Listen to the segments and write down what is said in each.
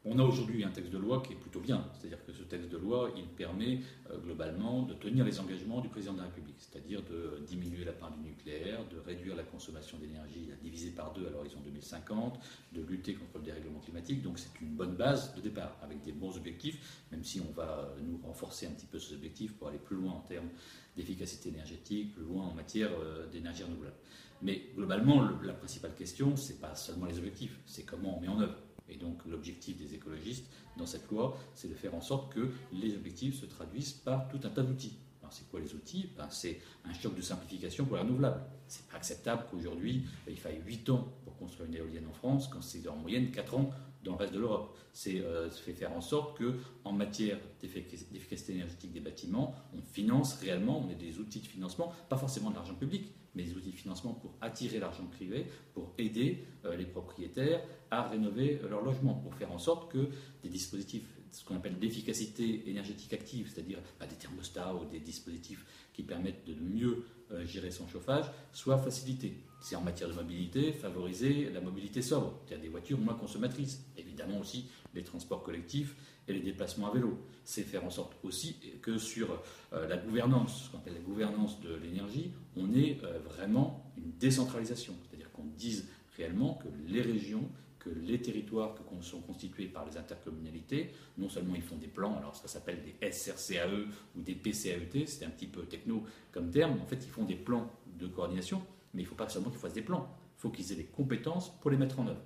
On a aujourd'hui un texte de loi qui est plutôt bien, c'est-à-dire que ce texte de loi, il permet globalement de tenir les engagements du président de la République, c'est-à-dire de diminuer la part du nucléaire, de réduire la consommation d'énergie à diviser par 2 à l'horizon 2050, de lutter contre le dérèglement climatique. Donc c'est une bonne base de départ, avec des bons objectifs, même si on va nous renforcer un petit peu ces objectifs pour aller plus loin en termes d'efficacité énergétique, plus loin en matière d'énergie renouvelable. Mais globalement, la principale question, ce n'est pas seulement les objectifs, c'est comment on met en œuvre. Et donc l'objectif des écologistes dans cette loi, c'est de faire en sorte que les objectifs se traduisent par tout un tas d'outils. Alors c'est quoi les outils? C'est un choc de simplification pour les renouvelables. C'est pas acceptable qu'aujourd'hui il faille 8 ans pour construire une éolienne en France, quand c'est en moyenne 4 ans dans le reste de l'Europe. C'est faire en sorte qu'en matière d'efficacité énergétique des bâtiments, on finance réellement, on ait des outils de financement, pas forcément de l'argent public, mais des outils de financement pour attirer l'argent privé, pour aider les propriétaires à rénover leur logement, pour faire en sorte que des dispositifs, ce qu'on appelle l'efficacité énergétique active, c'est-à-dire des thermostats ou des dispositifs qui permettent de mieux gérer son chauffage, soient facilités. C'est en matière de mobilité, favoriser la mobilité sobre, c'est-à-dire des voitures moins consommatrices. Évidemment aussi les transports collectifs et les déplacements à vélo. C'est faire en sorte aussi que sur la gouvernance, ce qu'on appelle la gouvernance de l'énergie, on ait vraiment une décentralisation. C'est-à-dire qu'on dise réellement que les régions, que les territoires qui sont constitués par les intercommunalités, non seulement ils font des plans, alors ça s'appelle des SRCAE ou des PCAET, c'est un petit peu techno comme terme, en fait ils font des plans de coordination, mais il ne faut pas seulement qu'ils fassent des plans, il faut qu'ils aient les compétences pour les mettre en œuvre.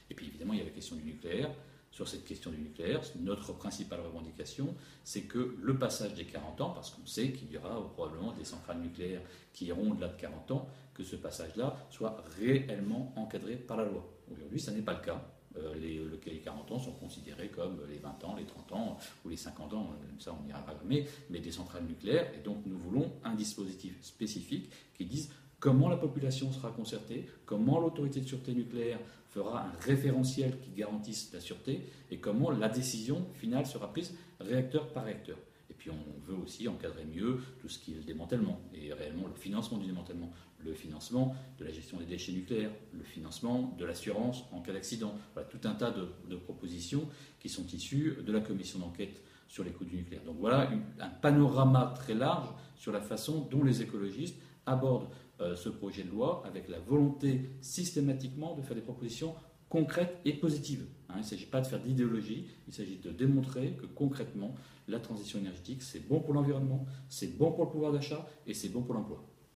Et puis évidemment il y a la question du nucléaire. Sur cette question du nucléaire, notre principale revendication, c'est que le passage des 40 ans, parce qu'on sait qu'il y aura probablement des centrales nucléaires qui iront au-delà de 40 ans, que ce passage-là soit réellement encadré par la loi. Aujourd'hui, ça n'est pas le cas. Les 40 ans sont considérés comme les 20 ans, les 30 ans ou les 50 ans, ça on n'ira pas jamais, mais des centrales nucléaires. Et donc nous voulons un dispositif spécifique qui dise comment la population sera concertée, comment l'autorité de sûreté nucléaire fera un référentiel qui garantisse la sûreté et comment la décision finale sera prise réacteur par réacteur. Et puis on veut aussi encadrer mieux tout ce qui est le démantèlement et réellement le financement du démantèlement, le financement de la gestion des déchets nucléaires, le financement de l'assurance en cas d'accident. Voilà, tout un tas de propositions qui sont issues de la commission d'enquête sur les coûts du nucléaire. Donc voilà un panorama très large sur la façon dont les écologistes abordent ce projet de loi avec la volonté systématiquement de faire des propositions concrètes et positives. Il ne s'agit pas de faire d'idéologie, il s'agit de démontrer que concrètement, la transition énergétique, c'est bon pour l'environnement, c'est bon pour le pouvoir d'achat et c'est bon pour l'emploi.